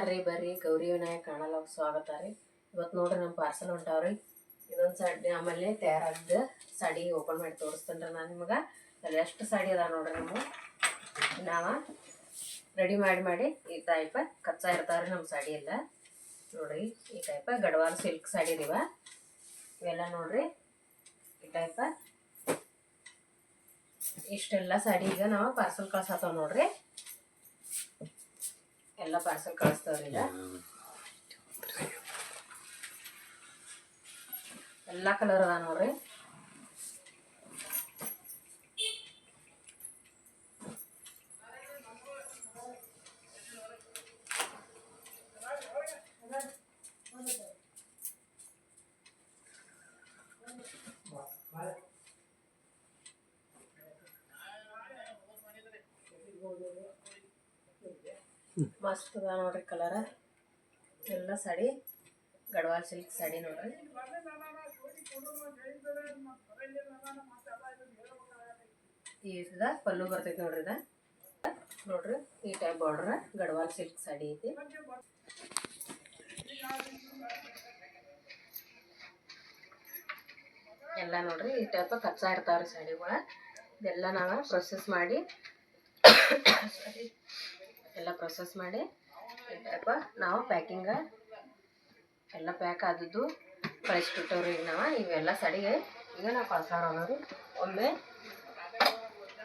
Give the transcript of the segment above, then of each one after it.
ಬರ್ರಿ ಗೌರಿ ವಿನಾಯಕ ಕಾಣಲ್ಲ ಸ್ವಾಗತ ರೀ. ಇವತ್ತು ನೋಡ್ರಿ ನಮ್ಮ ಪಾರ್ಸಲ್ ಹೊಂಟಾವ್ರಿ. ಇದೊಂದು ಸಾಡಿ ಆಮೇಲೆ ತಯಾರಾದ ಸಾಡಿ ಓಪನ್ ಮಾಡಿ ತೋರಿಸ್ತೇನೆ ನಾನು ನಿಮಗೆ. ಅಲ್ಲಿ ಎಷ್ಟು ಸಾಡಿ ಅದ ನೋಡ್ರಿ. ನಾವು ರೆಡಿ ಮಾಡಿ ಈ ಟೈಪ್ ಕಚ್ಚಾ ಇರ್ತಾವ್ರಿ ನಮ್ಮ ಸಾಡಿ ಎಲ್ಲ ನೋಡ್ರಿ. ಈ ಟೈಪ್ ಗಡ್ವಾಲ್ ಸಿಲ್ಕ್ ಸಾಡಿ ಇವ ಇವೆಲ್ಲ ನೋಡ್ರಿ. ಈ ಟೈಪ್ ಇಷ್ಟೆಲ್ಲ ಸಾಡಿ ಈಗ ನಾವು ಪಾರ್ಸಲ್ ಕಳ್ಸತ್ತವ ನೋಡ್ರಿ. ಎಲ್ಲ ಪಾರ್ಸಲ್ ಕಳಿಸ್ತವ್ರಿ. ಈಗ ಎಲ್ಲ ಕಲರ್ ಅದ ನೋಡ್ರಿ. ಮಸ್ತ್ ಅದ ನೋಡ್ರಿ ಕಲರ್. ಎಲ್ಲ ಸಾಡಿ ಗಡ್ವಾಲ್ ಸಿಲ್ಕ್ ಸಾಡಿ ನೋಡ್ರಿ. ಈದ ಪಲ್ಲು ಬರ್ತೈತಿ ನೋಡ್ರಿ. ಇದ ನೋಡ್ರಿ ಈ type border Gadwal silk sari ಐತಿ. ಎಲ್ಲ ನೋಡ್ರಿ ಈ ಟೈಪ್ ಕಚ್ಚಾ ಇರ್ತಾವ್ರಿ ಸಾಡಿಗಳ. ಇದೆಲ್ಲ ನಾವು ಪ್ರೊಸೆಸ್ ಮಾಡಿ ಈ ಟೈಪ್ ನಾವು ಪ್ಯಾಕಿಂಗ್ ಎಲ್ಲ ಪ್ಯಾಕ್ ಆದದ್ದು ಕಳಿಸ್ಬಿಟ್ಟವ್ರಿ. ಈಗ ನಾವು ಇವೆಲ್ಲ ಸಾಡಿಗೆ ಈಗ ನಾವು ಕಳ್ಸೋರಿ. ಒಮ್ಮೆ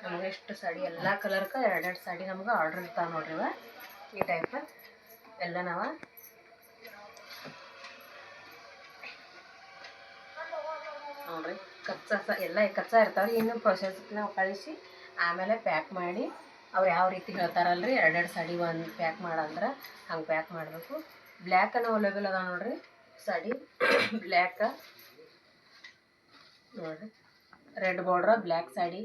ನಮ್ಗೆ ಎಷ್ಟು ಸಾಡಿ ಎಲ್ಲ ಕಲರ್ಗೆ ಎರಡೆರಡು ಸಾಡಿ ನಮ್ಗೆ ಆರ್ಡ್ರ್ ಇರ್ತಾವೆ ನೋಡ್ರಿ. ಈ ಟೈಪ್ ಎಲ್ಲ ನಾವು ನೋಡ್ರಿ ಕಚ್ಚಾ ಎಲ್ಲ ಕಚ್ಚಾ ಇರ್ತಾವ್ರಿ. ಇನ್ನು ಪ್ರೊಸೆಸ್ಗೆ ನಾವು ಕಳಿಸಿ ಆಮೇಲೆ ಪ್ಯಾಕ್ ಮಾಡಿ ಅವ್ರು ಯಾವ ರೀತಿ ಹೇಳ್ತಾರಲ್ರಿ, ಎರಡೆರಡು ಸಾಡಿ ಒಂದು ಪ್ಯಾಕ್ ಮಾಡಂದ್ರೆ ಹಂಗೆ ಪ್ಯಾಕ್ ಮಾಡಬೇಕು. ಬ್ಲ್ಯಾಕನ್ನು ಅವೈಲೇಬಲ್ ಅದ ನೋಡ್ರಿ ಸಾಡಿ. ಬ್ಲ್ಯಾಕ್ ನೋಡ್ರಿ, ರೆಡ್ ಬಾರ್ಡ್ರ್ ಬ್ಲ್ಯಾಕ್ ಸಾಡಿ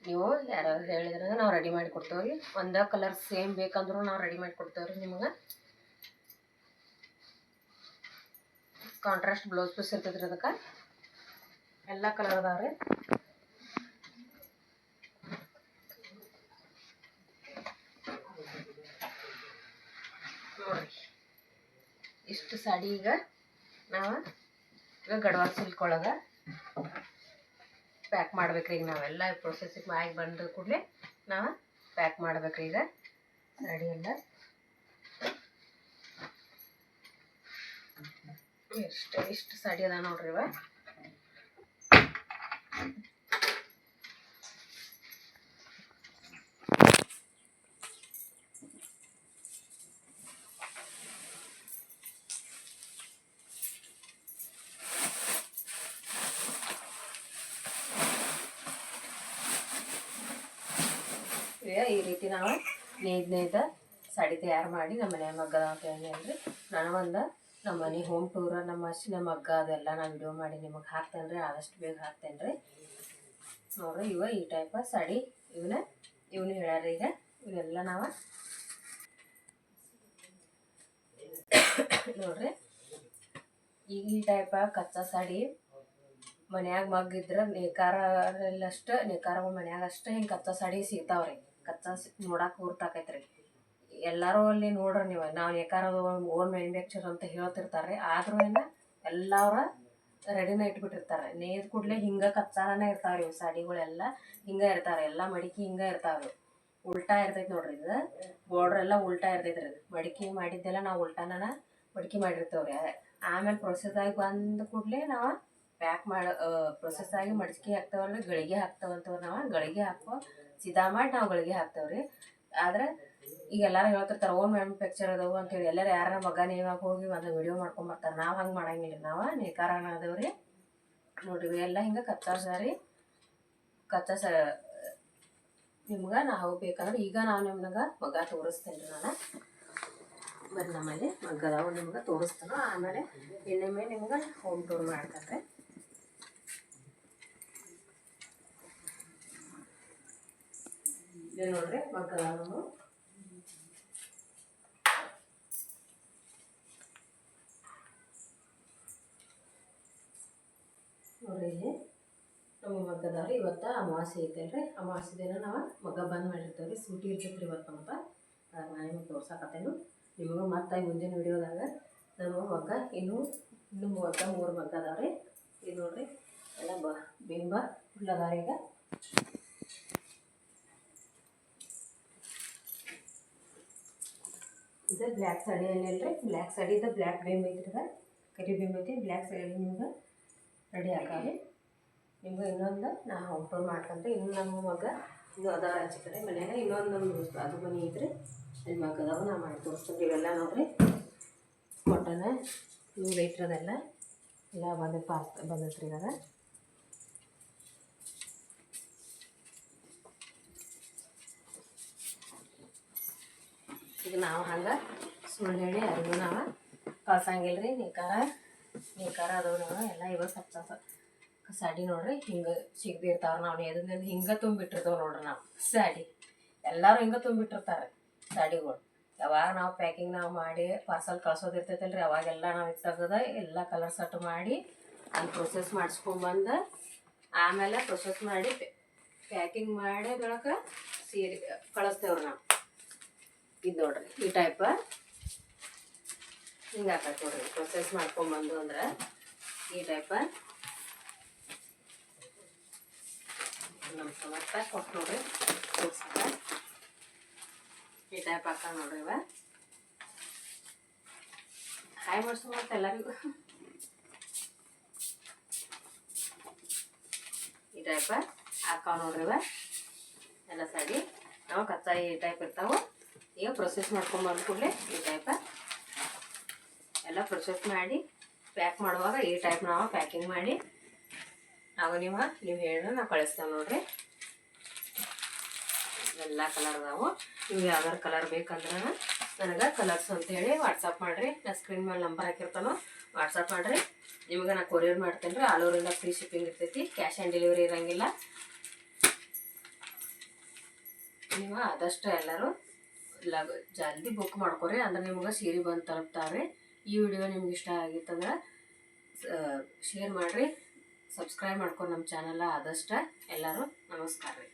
ನೀವು ಯಾರಾದ್ರು ಹೇಳಿದ್ರೆ ನಾವು ರೆಡಿ ಮಾಡಿ ಕೊಡ್ತೇವ್ರಿ. ಒಂದೇ ಕಲರ್ ಸೇಮ್ ಬೇಕಂದ್ರೂ ನಾವು ರೆಡಿ ಮಾಡಿ ಕೊಡ್ತೇವ್ರಿ. ನಿಮ್ಗೆ ಕಾಂಟ್ರಾಸ್ಟ್ ಬ್ಲೌಸ್ ಪೀಸ್ ಇರ್ತೈತ್ರಿ. ಅದಕ್ಕೆ ಎಲ್ಲ ಕಲರ್ ಅದಾವ್ರಿ. ನೋಡ್ರಿ ಇಷ್ಟು ಸಾಡಿ ಈಗ ನಾವು ಗಡ್ವಾಲ್ ಸಿಲ್ಕ್ ಒಳಗೆ ಪ್ಯಾಕ್ ಮಾಡ್ಬೇಕ್ರಿ. ಈಗ ನಾವೆಲ್ಲ ಪ್ರೊಸೆಸಿಂಗ್ ಆಗಿ ಬಂದ ಕೂಡಲೇ ನಾವು ಪ್ಯಾಕ್ ಮಾಡ್ಬೇಕ್ರಿ. ಈಗ ಸಾಡಿ ಎಲ್ಲ ಇಷ್ಟು ಸಾಡಿ ಅದ ನೋಡ್ರಿ. ಇವ ಈ ರೀತಿ ನಾವು ನೇಯ್ದ ಸಾಡಿ ತಯಾರು ಮಾಡಿ ನಮ್ಮ ಮನೆ ಮಗ್ಗ ಅಂತ ಹೇಳಿ ನಾನು ನಮ್ಮ ಮನೆ ಹೋಮ್ ಟೂರ್ ನಮ್ಮ ಮಗ್ಗ ಅದೆಲ್ಲ ನಾನು ವಿಡಿಯೋ ಮಾಡಿ ನಿಮಗೆ ಹಾಕ್ತೇನೆ ರೀ. ಆದಷ್ಟು ಬೇಗ ಹಾಕ್ತೇನೆ ರೀ. ನೋಡ್ರಿ ಇವ ಈ ಟೈಪ್ ಸಾಡಿ ಇವನು ಹೇಳ್ಯಾರ. ಈಗ ಇವೆಲ್ಲ ನಾವು ನೋಡ್ರಿ ಈಗ ಈ ಟೈಪ್ ಕಚ್ಚಾ ಸಾಡಿ ಮನ್ಯಾಗ ಮಗ್ಗ ಇದ್ರೆ ನೇಕಾರಗಳು ಮನ್ಯಾಗ ಅಷ್ಟೇ ಹಿಂಗೆ ಕಚ್ಚಾ ಸಾಡಿ ಸಿಗ್ತಾವ್ರಿ. ಕಚ್ಚಾ ನೋಡಕ್ಕೆ ಗುರ್ತಾಕೈತ್ರಿ. ಎಲ್ಲರೂ ಅಲ್ಲಿ ನೋಡ್ರಿ ನೀವು, ನಾವು ನೇಕಾರ ಓನ್ ಮ್ಯಾನುಫ್ಯಾಕ್ಚರ್ ಅಂತ ಹೇಳ್ತಿರ್ತಾರೆ. ಆದ್ರೂ ಎಲ್ಲರ ರೆಡಿನ ಇಟ್ಬಿಟ್ಟಿರ್ತಾರೆ. ನೇಯ್ದ ಕೂಡಲೇ ಹಿಂಗೆ ಕಚ್ಚಾನೇ ಇರ್ತಾವ್ರಿ. ಇವು ಸಾಡಿಗಳೆಲ್ಲ ಹಿಂಗೆ ಇರ್ತಾರೆ. ಎಲ್ಲ ಮಡಿಕೆ ಹಿಂಗೆ ಇರ್ತಾವ್ರಿ. ಉಲ್ಟಾ ಇರ್ತೈತಿ ನೋಡ್ರಿ. ಇದು ಬಾರ್ಡ್ರ್ ಎಲ್ಲ ಉಲ್ಟಾ ಇರ್ತೈತ್ರಿ. ಇದು ಮಡಿಕೆ ಮಾಡಿದ್ದೆಲ್ಲ ನಾವು ಉಲ್ಟಾನ ಮಡಿಕೆ ಮಾಡಿರ್ತೇವ್ರಿ. ಆಮೇಲೆ ಪ್ರೊಸೆಸ್ ಆಗಿ ಬಂದ ಕೂಡಲೇ ನಾವು ಪ್ಯಾಕ್ ಪ್ರೊಸೆಸ್ ಆಗಿ ಮಡಿಕೆ ಹಾಕ್ತೇವಲ್ರಿ, ಗಳಿಗೆ ಹಾಕ್ತೇವಂತವ್ರು. ನಾವು ಗಳಿಗೆ ಹಾಕೋ ಸಿದಾ ಮಾಡಿ ನಾವು ಗಳಿಗೆ ಹಾಕ್ತೇವ್ರಿ. ಆದ್ರೆ ಈಗ ಎಲ್ಲರೂ ಹೇಳ್ತಿರ್ತಾರೆ ಓನ್ ಮ್ಯಾನುಫ್ಯಾಕ್ಚರ್ ಅದಾವು ಅಂತೇಳಿ. ಎಲ್ಲರೂ ಯಾರ ಮಗ ನೇವಾಗ ಹೋಗಿ ಒಂದು ವಿಡಿಯೋ ಮಾಡ್ಕೊಂಬರ್ತಾರೆ. ನಾವು ಹಂಗೆ ಮಾಡಂಗಿಲ್ಲ. ನಾವು ನೇಕಾರನ ಅದೇವ್ರಿ. ನೋಡ್ರಿ ಎಲ್ಲ ಹಿಂಗೆ ಕಚ್ಚಾ ನಿಮ್ಗೆ ನಾವು ಬೇಕಂದ್ರೆ ಈಗ ನಾವು ನಿಮ್ಗೆ ಮಗ ತೋರಿಸ್ತೇನೆ ರೀ. ನಾನು ಬರೀ ನಮ್ಮಲ್ಲಿ ಮಗ್ಗದಾವು ನಿಮ್ಗೆ ತೋರಿಸ್ತಾನೋ. ಆಮೇಲೆ ಇನ್ನೊಮ್ಮೆ ನಿಮ್ಗೆ ಹೋಮ್ ಟೂರ್ ಮಾಡ್ತಾರೆ. ಇದು ನೋಡ್ರಿ ಮಗ್ಗದಾವು ನೋಡ್ರಿ. ಇಲ್ಲಿ ನಮ್ಮ ಮಗ್ಗದವ್ರಿ ಇವತ್ತು ಅಮಾವಾಸ್ಯೆ ಐತಲ್ರಿ. ಅಮಾವಾಸ್ಯೆ ದಿನ ನಾವು ಮಗ್ಗ ಬಂದ್ ಮಾಡಿರ್ತೇವ್ರಿ. ಸೂಟಿ ಇರ್ತೈತ್ರಿ ಇವತ್ತು ಅಂತ ನಾನು ನಿಮ್ಗೆ ತೋರ್ಸಕತ್ತೇನು. ನಿಮಗೆ ಮತ್ತೆ ಮುಂದಿನ ವಿಡಿಯೋದಾಗ ನಮ್ಮ ಮಗ್ಗ ಇನ್ನೂ ಮಗ್ಗ 3 ಮಗ್ಗ ಅದಾವೆ ರೀ. ಇದು ನೋಡಿರಿ ಎಲ್ಲ ಬಿಂಬ ಉಳ್ಳದಾರ. ಈಗ ಇದು ಬ್ಲ್ಯಾಕ್ ಸಾಡಿ ಏನಿಲ್ಲ ರೀ, ಬ್ಲ್ಯಾಕ್ ಸಾಡಿದ ಬ್ಲ್ಯಾಕ್ ಬಿಂಬ ಐತ್ರಿ, ಕರಿ ಬಿಂಬ ಐತಿ. ಬ್ಲ್ಯಾಕ್ ಸಾಡಿ ನಿಮ್ಗೆ ರೆಡಿ ಹಾಕಾವಿ. ನಿಮ್ಗೆ ಇನ್ನೊಂದು ನಾ ಔಟ್ಡೋರ್ ಮಾಡ್ಕೊಂಡ್ರೆ ಇನ್ನು ನಮ್ಮ ಮಗ ಇದು ಅದಾವ ಆಚೆ ಕಡೆ ಮನ್ಯಾಗ ಇನ್ನೊಂದು ನಮ್ಮ ಅದು ಮನೆ ಐತ್ರಿ, ಅಲ್ಲಿ ಮಗ ಅದಾವ. ನಾ ಮಾಡಿ ತೋರಿಸ್ತೀನಿ. ಇವೆಲ್ಲ ನೋಡಿರಿ ಕಾಟನ್ ನೂರು ಐತ್ರದೆಲ್ಲ ಎಲ್ಲ ಬಂದೈತ್ರಿ. ಇವಾಗ ಈಗ ನಾವು ಹಂಗೆ ಸುಳ್ಳು ಹೇಳಿ ಯಾರಿಗೂ ನಾವು ಕಳ್ಸಂಗಿಲ್ಲ ರೀ. ನೇಕಾರ ಅದಾವ ನಾವು ಎಲ್ಲ. ಇವಾಗ ಸ್ವಲ್ಪ ಸಾಡಿ ನೋಡ್ರಿ ಹಿಂಗೆ ಸಿಗದಿರ್ತಾವೆ. ನಾವು ಎದ್ರಿಂದ ಹಿಂಗೆ ತುಂಬಿಟ್ಟಿರ್ತಾವೆ ನೋಡ್ರಿ. ನಾವು ಸಾಡಿ ಎಲ್ಲರೂ ಹಿಂಗೆ ತುಂಬಿಟ್ಟಿರ್ತಾರೆ ಸಾಡಿಗಳು. ಯಾವಾಗ ನಾವು ಪ್ಯಾಕಿಂಗ್ ನಾವು ಮಾಡಿ ಪಾರ್ಸಲ್ ಕಳ್ಸೋದಿರ್ತೈತಲ್ಲ ರೀ, ಅವಾಗೆಲ್ಲ ನಾವು ತೆಗೆದು ಎಲ್ಲ ಕಲರ್ ಸೆಟ್ ಮಾಡಿ ಅಲ್ಲಿ ಪ್ರೊಸೆಸ್ ಮಾಡಿಸ್ಕೊಂಬಂದು ಆಮೇಲೆ ಪ್ರೊಸೆಸ್ ಮಾಡಿ ಪ್ಯಾಕಿಂಗ್ ಮಾಡಿ ಬೆಳಕ ಸೀರೆ ಕಳಿಸ್ತೇವ್ರಿ ನಾವು. ಇದು ನೋಡ್ರಿ ಈ ಟೈಪ ಹಿಂಗೆ ಹಾಕೈತೆ ನೋಡ್ರಿ. ಪ್ರೊಸೆಸ್ ಮಾಡ್ಕೊಂಬಂದು ಅಂದ್ರೆ ಈ ಟೈಪ ನಮ್ಮ ಸಮರ್ಥ ಕೊಟ್ಟು ನೋಡ್ರಿ ತೋರ್ಸಕ್ಕ ಈ ಟೈಪ್ ಹಾಕ ನೋಡ್ರಿ. ಇವ ಹಾಯ್ ಮಾಡ್ಸ್ಕೊಂಬತ್ತ ಎಲ್ಲರಿಗೂ. ಈ ಟೈಪ ಹಾಕಾವ ನೋಡ್ರಿ. ಇವ ಎಲ್ಲ ಸಾಡಿ ನಾವು ಕಚ್ಚಾ ಈ ಟೈಪ್ ಇರ್ತಾವೆ. ಈಗ ಪ್ರೊಸೆಸ್ ಮಾಡ್ಕೊಂಬಂದು ಕೂಡಲೇ ಈ ಟೈಪ ಎಲ್ಲ ಪ್ರೊಸೆಸ್ ಮಾಡಿ ಪ್ಯಾಕ್ ಮಾಡುವಾಗ ಈ ಟೈಪ್ ನಾವು ಪ್ಯಾಕಿಂಗ್ ಮಾಡಿ ನಾವು ನೀವು ಹೇಳಿದ್ರೆ ನಾವು ಕಳಿಸ್ತೇವೆ ನೋಡ್ರಿ. ಎಲ್ಲ ಕಲರ್ ಅದಾವು. ನಿಮ್ಗೆ ಯಾವ್ದಾರು ಕಲರ್ ಬೇಕಂದ್ರೆ ನನಗೆ ಕಲರ್ಸ್ ಅಂತೇಳಿ ವಾಟ್ಸಪ್ ಮಾಡಿರಿ. ನಾ ಸ್ಕ್ರೀನ್ ಮೇಲೆ ನಂಬರ್ ಹಾಕಿರ್ತಾನೋ ವಾಟ್ಸಪ್ ಮಾಡಿರಿ. ನಿಮ್ಗೆ ನಾನು ಕೊರಿಯರ್ ಮಾಡ್ತೇನೆ ರೀ. ಆಲ್ ಓವರಿಂದ ಫ್ರೀ ಶಿಪ್ಪಿಂಗ್ ಇರ್ತೈತಿ, ಕ್ಯಾಶ್ ಆನ್ ಡೆಲಿವರಿ ಇರೋಂಗಿಲ್ಲ. ನೀವು ಆದಷ್ಟು ಎಲ್ಲರೂ ಜಲ್ದಿ ಬುಕ್ ಮಾಡ್ಕೊರಿ, ಅಂದ್ರೆ ನಿಮ್ಗೆ ಸೀರೆ ಬಂದು ತಲುಪ್ತಾವ್ರಿ. ಈ ವಿಡಿಯೋ ನಿಮ್ಗೆ ಇಷ್ಟ ಆಗಿತ್ತಂದ್ರೆ ಶೇರ್ ಮಾಡಿರಿ, ಸಬ್ಸ್ಕ್ರೈಬ್ ಮಾಡ್ಕೊಂಡು ನಮ್ಮ ಚಾನಲ್ ಆದಷ್ಟು. ಎಲ್ಲರೂ ನಮಸ್ಕಾರ ರೀ.